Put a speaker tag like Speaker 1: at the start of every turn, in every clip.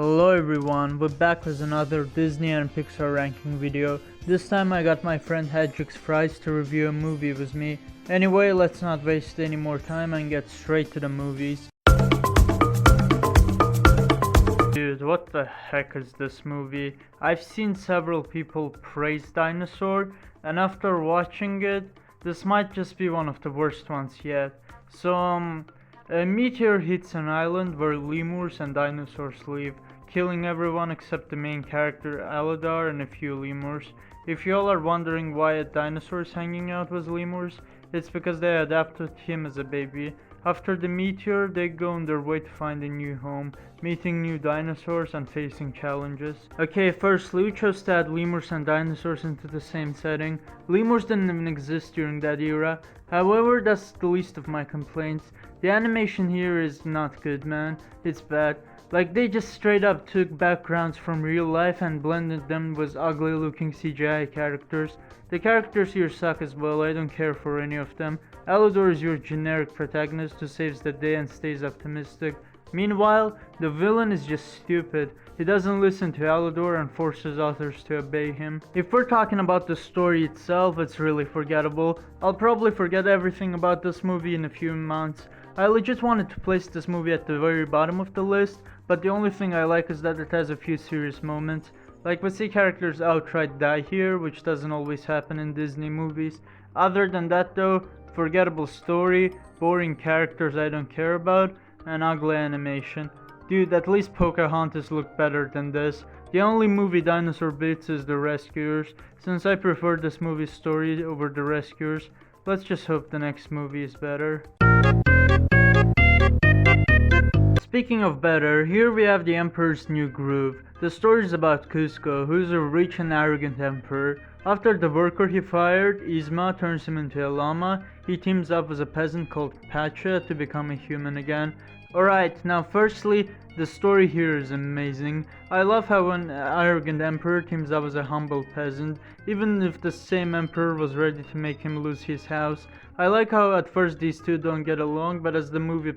Speaker 1: Hello everyone, we're back with another Disney and Pixar ranking video. This time I got my friend Hedrix Fries to review a movie with me. Anyway, let's not waste any more time and get straight to the movies. Dude, what the heck is this movie? I've seen several people praise Dinosaur, and after watching it, this might just be one of the worst ones yet. A meteor hits an island where lemurs and dinosaurs live, killing everyone except the main character Aladar and a few lemurs. If y'all are wondering why a dinosaur is hanging out with lemurs, it's because they adopted him as a baby. After the meteor, they go on their way to find a new home, meeting new dinosaurs and facing challenges. Okay, firstly, we chose to add lemurs and dinosaurs into the same setting. Lemurs didn't even exist during that era. However, that's the least of my complaints. The animation here is not good, man. It's bad. Like, they just straight up took backgrounds from real life and blended them with ugly looking CGI characters. The characters here suck as well, I don't care for any of them. Alador is your generic protagonist who saves the day and stays optimistic. Meanwhile, the villain is just stupid. He doesn't listen to Alador and forces others to obey him. If we're talking about the story itself, it's really forgettable. I'll probably forget everything about this movie in a few months. I legit wanted to place this movie at the very bottom of the list, but the only thing I like is that it has a few serious moments. Like, we see characters outright die here, which doesn't always happen in Disney movies. Other than that though, forgettable story, boring characters I don't care about, and ugly animation. Dude, at least Pocahontas looked better than this. The only movie Dinosaur beats is The Rescuers. Since I prefer this movie's story over The Rescuers, let's just hope the next movie is better. Speaking of better, here we have The Emperor's New Groove. The story is about Cusco, who's a rich and arrogant emperor. After the worker he fired, Yzma, turns him into a llama. He teams up with a peasant called Pacha to become a human again. Alright, now firstly, the story here is amazing. I love how an arrogant emperor teams up with a humble peasant, even if the same emperor was ready to make him lose his house. I like how at first these two don't get along, but as the movie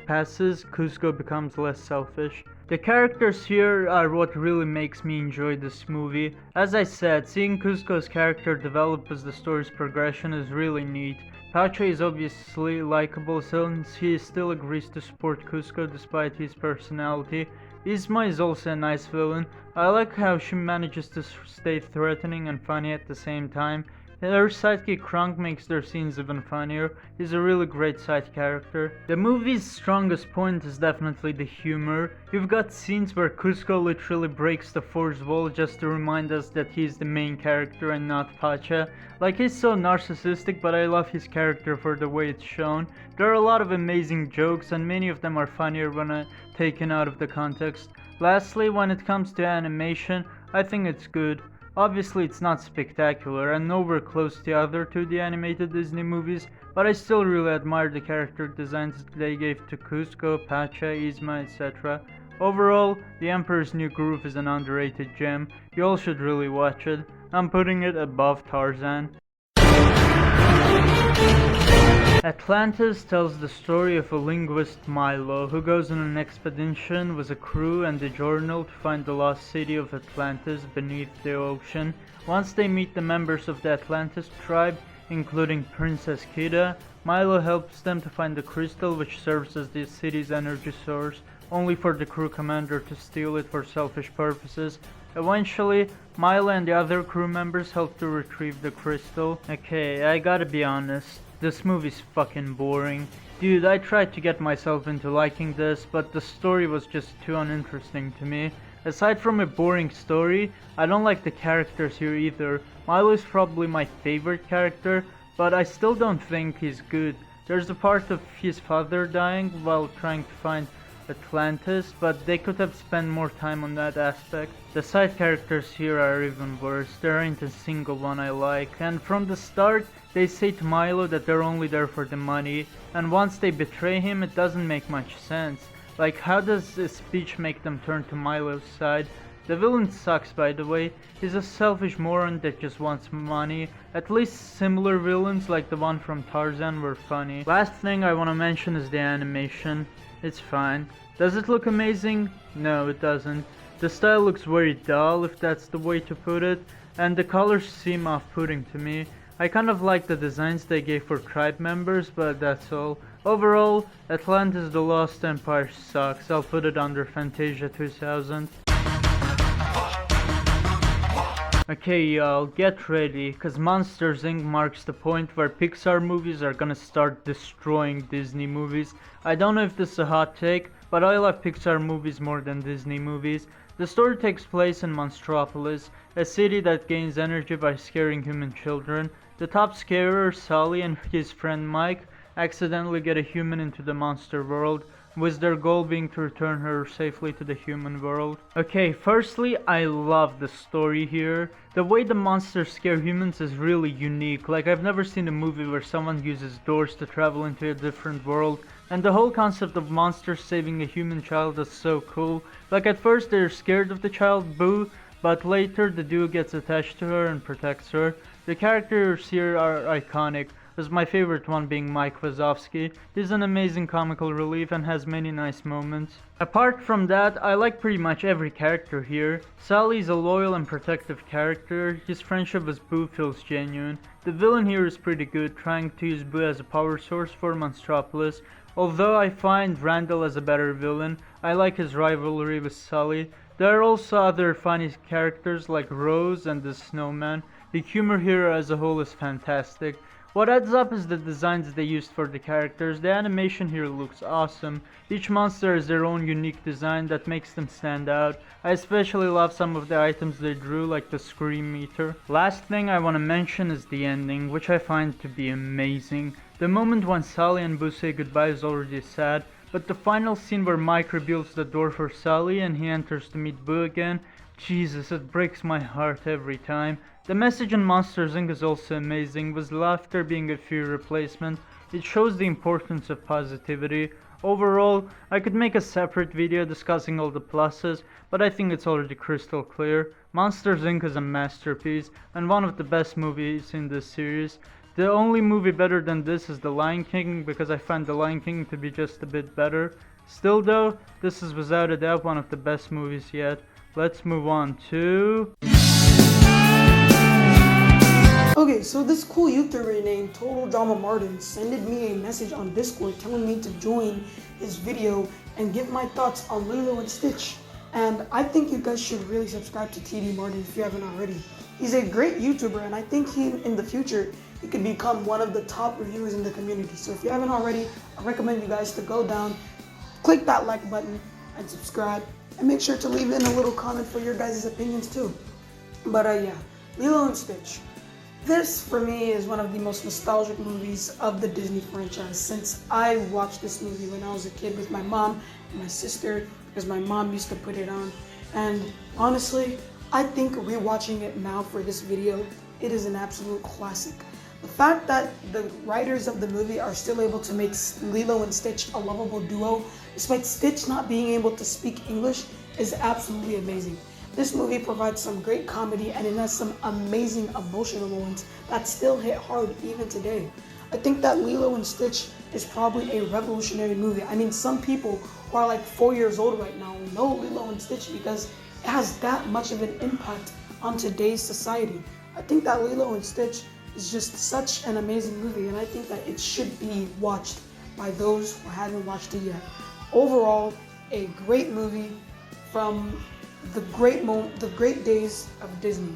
Speaker 1: passes, Cusco becomes less selfish. The characters here are what really makes me enjoy this movie. As I said, seeing Cusco's character develop as the story's progression is really neat. Pacha is obviously likable since he still agrees to support Cusco despite his personality. Yzma is also a nice villain. I like how she manages to stay threatening and funny at the same time. Her sidekick Krunk makes their scenes even funnier. He's a really great side character. The movie's strongest point is definitely the humor. You've got scenes where Cusco literally breaks the fourth wall just to remind us that he's the main character and not Pacha. Like, he's so narcissistic, but I love his character for the way it's shown. There are a lot of amazing jokes and many of them are funnier when taken out of the context. Lastly, when it comes to animation, I think it's good. Obviously it's not spectacular and nowhere close to the other 2D animated Disney movies, but I still really admire the character designs they gave to Cusco, Pacha, Yzma, etc. Overall, The Emperor's New Groove is an underrated gem. You all should really watch it. I'm putting it above Tarzan. Atlantis tells the story of a linguist Milo who goes on an expedition with a crew and a journal to find the lost city of Atlantis beneath the ocean. Once they meet the members of the Atlantis tribe, including Princess Kida, Milo helps them to find the crystal which serves as the city's energy source, only for the crew commander to steal it for selfish purposes. Eventually, Milo and the other crew members help to retrieve the crystal. Okay, I gotta be honest. This movie's fucking boring. Dude, I tried to get myself into liking this, but the story was just too uninteresting to me. Aside from a boring story, I don't like the characters here either. Milo is probably my favorite character, but I still don't think he's good. There's a part of his father dying while trying to find Atlantis, but they could have spent more time on that aspect. The side characters here are even worse. There ain't a single one I like, and from the start they say to Milo that they're only there for the money, and once they betray him it doesn't make much sense. Like, how does a speech make them turn to Milo's side? The villain sucks, by the way. He's a selfish moron that just wants money. At least similar villains like the one from Tarzan were funny. Last thing I wanna mention is the animation. It's fine. Does it look amazing? No, it doesn't. The style looks very dull, if that's the way to put it, and the colors seem off-putting to me. I kind of like the designs they gave for tribe members, but that's all. Overall, Atlantis The Lost Empire sucks. I'll put it under Fantasia 2000. Okay y'all, get ready, cause Monsters Inc. marks the point where Pixar movies are gonna start destroying Disney movies. I don't know if this is a hot take, but I love Pixar movies more than Disney movies. The story takes place in Monstropolis, a city that gains energy by scaring human children. The top scarer, Sully, and his friend Mike accidentally get a human into the monster world, with their goal being to return her safely to the human world. Okay, firstly, I love the story here. The way the monsters scare humans is really unique. Like, I've never seen a movie where someone uses doors to travel into a different world, and the whole concept of monsters saving a human child is so cool. Like, at first they're scared of the child, Boo, but later the dude gets attached to her and protects her. The characters here are iconic, with my favorite one being Mike Wazowski. He's an amazing comical relief and has many nice moments. Apart from that, I like pretty much every character here. Sally's a loyal and protective character. His friendship with Boo feels genuine. The villain here is pretty good, trying to use Boo as a power source for Monstropolis. Although I find Randall as a better villain, I like his rivalry with Sully. There are also other funny characters like Rose and the Snowman. The humor here as a whole is fantastic. What adds up is the designs they used for the characters. The animation here looks awesome. Each monster has their own unique design that makes them stand out. I especially love some of the items they drew, like the Scream Meter. Last thing I want to mention is the ending, which I find to be amazing. The moment when Sally and Boo say goodbye is already sad, but the final scene where Mike reveals the door for Sally and he enters to meet Boo again, Jesus, it breaks my heart every time. The message in Monsters Inc. is also amazing, with laughter being a fear replacement. It shows the importance of positivity. Overall, I could make a separate video discussing all the pluses, but I think it's already crystal clear. Monsters Inc. is a masterpiece, and one of the best movies in this series. The only movie better than this is The Lion King, because I find The Lion King to be just a bit better. Still though, this is without a doubt one of the best movies yet. Let's move on to...
Speaker 2: Okay, so this cool YouTuber named Total Drama Martin sent me a message on Discord telling me to join his video and give my thoughts on Lilo and Stitch. And I think you guys should really subscribe to TD Martin if you haven't already. He's a great YouTuber, and I think in the future, he could become one of the top reviewers in the community. So if you haven't already, I recommend you guys to go down, click that like button, and subscribe. And make sure to leave in a little comment for your guys' opinions too. But yeah, Lilo and Stitch. This, for me, is one of the most nostalgic movies of the Disney franchise, since I watched this movie when I was a kid with my mom and my sister, because my mom used to put it on. And honestly, I think rewatching it now for this video, it is an absolute classic. The fact that the writers of the movie are still able to make Lilo and Stitch a lovable duo, despite Stitch not being able to speak English, is absolutely amazing. This movie provides some great comedy, and it has some amazing emotional moments that still hit hard even today. I think that Lilo and Stitch is probably a revolutionary movie. I mean, some people who are like 4 years old right now know Lilo and Stitch because it has that much of an impact on today's society. I think that Lilo and Stitch is just such an amazing movie, and I think that it should be watched by those who haven't watched it yet. Overall, a great movie from the great days of Disney.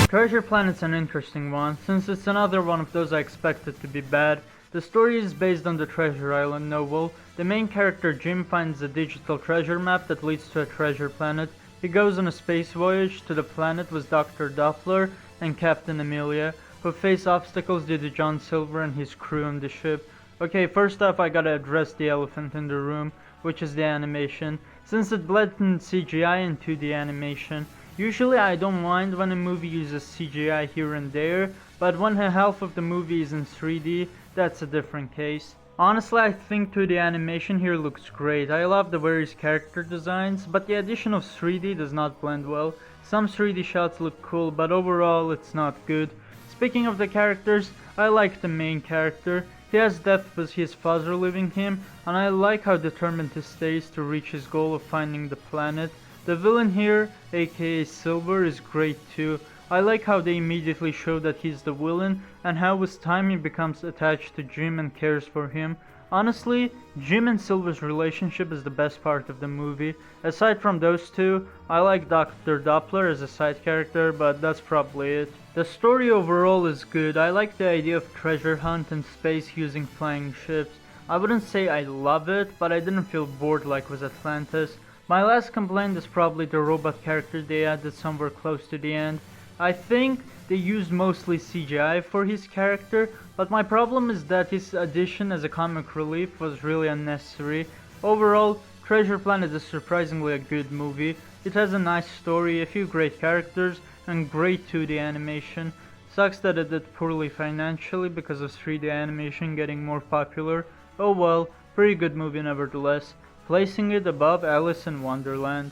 Speaker 1: Treasure Planet's an interesting one, since it's another one of those I expected to be bad. The story is based on the Treasure Island novel. The main character Jim finds a digital treasure map that leads to a treasure planet. He goes on a space voyage to the planet with Dr. Doppler and Captain Amelia, who face obstacles due to John Silver and his crew on the ship. Okay, first off I gotta address the elephant in the room, which is the animation, since it blends in CGI and 2D animation. Usually I don't mind when a movie uses CGI here and there, but when half of the movie is in 3D, that's a different case. Honestly, I think 2D animation here looks great. I love the various character designs, but the addition of 3D does not blend well. Some 3D shots look cool, but overall it's not good. Speaking of the characters, I like the main character. He has depth with his father leaving him, and I like how determined he stays to reach his goal of finding the planet. The villain here, aka Silver, is great too. I like how they immediately show that he's the villain, and how with time he becomes attached to Jim and cares for him. Honestly, Jim and Silver's relationship is the best part of the movie. Aside from those two, I like Dr. Doppler as a side character, but that's probably it. The story overall is good. I like the idea of treasure hunt in space using flying ships. I wouldn't say I love it, but I didn't feel bored like with Atlantis. My last complaint is probably the robot character they added somewhere close to the end. I think they used mostly CGI for his character, but my problem is that his addition as a comic relief was really unnecessary. Overall, Treasure Planet is surprisingly a good movie. It has a nice story, a few great characters, and great 2D animation. Sucks that it did poorly financially because of 3D animation getting more popular. Oh well, pretty good movie nevertheless, placing it above Alice in Wonderland.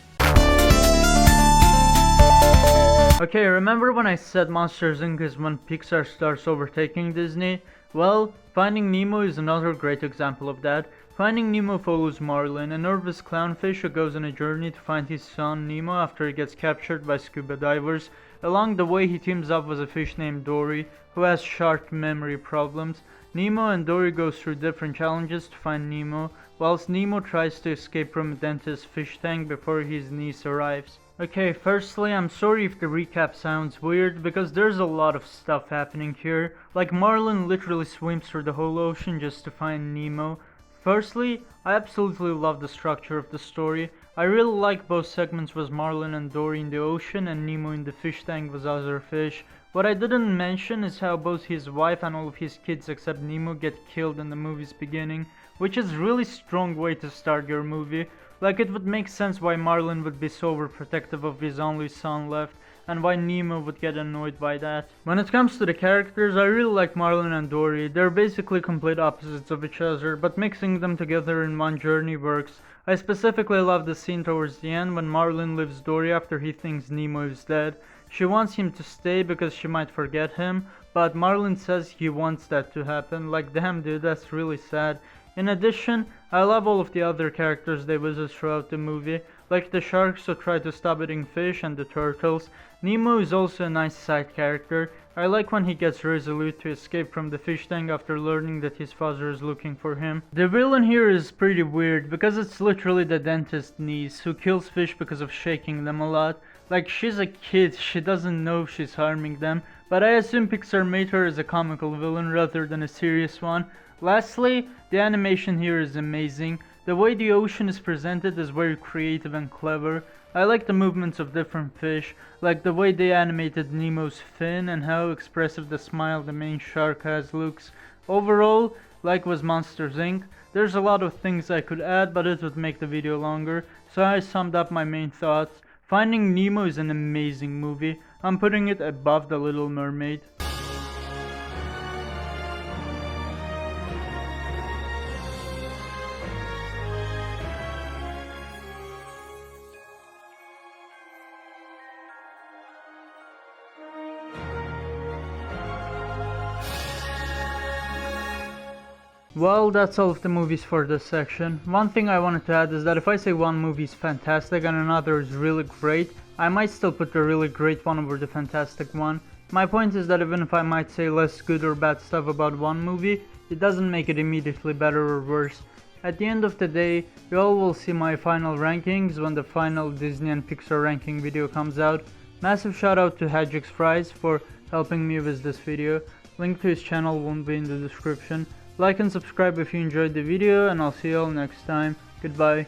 Speaker 1: Okay, remember when I said Monsters Inc. is when Pixar starts overtaking Disney? Well, Finding Nemo is another great example of that. Finding Nemo follows Marlin, a nervous clownfish who goes on a journey to find his son Nemo after he gets captured by scuba divers. Along the way he teams up with a fish named Dory, who has short memory problems. Nemo and Dory go through different challenges to find Nemo, whilst Nemo tries to escape from a dentist's fish tank before his niece arrives. Okay, firstly, I'm sorry if the recap sounds weird, because there's a lot of stuff happening here. Like, Marlin literally swims through the whole ocean just to find Nemo. Firstly, I absolutely love the structure of the story. I really like both segments with Marlin and Dory in the ocean and Nemo in the fish tank with other fish. What I didn't mention is how both his wife and all of his kids except Nemo get killed in the movie's beginning, which is really strong way to start your movie. Like, it would make sense why Marlin would be so overprotective of his only son left, and why Nemo would get annoyed by that. When it comes to the characters, I really like Marlin and Dory. They're basically complete opposites of each other, but mixing them together in one journey works. I specifically love the scene towards the end when Marlin leaves Dory after he thinks Nemo is dead. She wants him to stay because she might forget him, but Marlin says he wants that to happen. Like, damn dude, that's really sad. In addition, I love all of the other characters they visit throughout the movie, like the sharks who try to stop eating fish and the turtles. Nemo is also a nice side character. I like when he gets resolute to escape from the fish tank after learning that his father is looking for him. The villain here is pretty weird because it's literally the dentist's niece who kills fish because of shaking them a lot. Like, she's a kid, she doesn't know she's harming them, but I assume Pixar made her as a comical villain rather than a serious one. Lastly, the animation here is amazing. The way the ocean is presented is very creative and clever. I like the movements of different fish, like the way they animated Nemo's fin and how expressive the smile the main shark has looks. Overall, like with Monsters Inc., there's a lot of things I could add, but it would make the video longer, so I summed up my main thoughts. Finding Nemo is an amazing movie. I'm putting it above The Little Mermaid. Well, that's all of the movies for this section. One thing I wanted to add is that if I say one movie is fantastic and another is really great, I might still put the really great one over the fantastic one. My point is that even if I might say less good or bad stuff about one movie, it doesn't make it immediately better or worse. At the end of the day, you all will see my final rankings when the final Disney and Pixar ranking video comes out. Massive shout out to Hadjix Fries for helping me with this video. Link to his channel won't be in the description. Like and subscribe if you enjoyed the video, and I'll see you all next time. Goodbye.